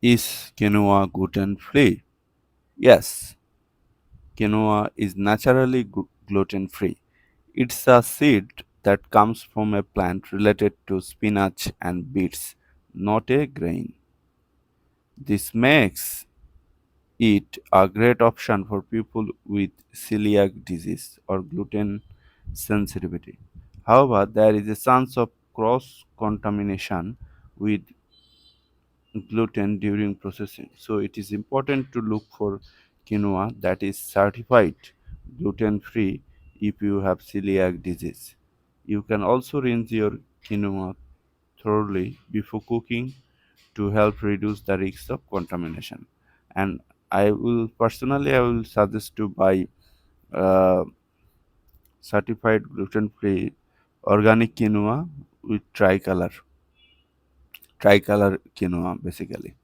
Is quinoa gluten free? Yes, quinoa is naturally gluten free. It's a seed that comes from a plant related to spinach and beets, not a grain. This makes it a great option for people with celiac disease or gluten sensitivity. However, there is a chance of cross contamination with gluten during processing. So it is important to look for quinoa that is certified gluten free if you have celiac disease. You can also rinse your quinoa thoroughly before cooking to help reduce the risk of contamination. And I will suggest to buy uh, certified gluten free organic quinoa with tricolor quinoa basically.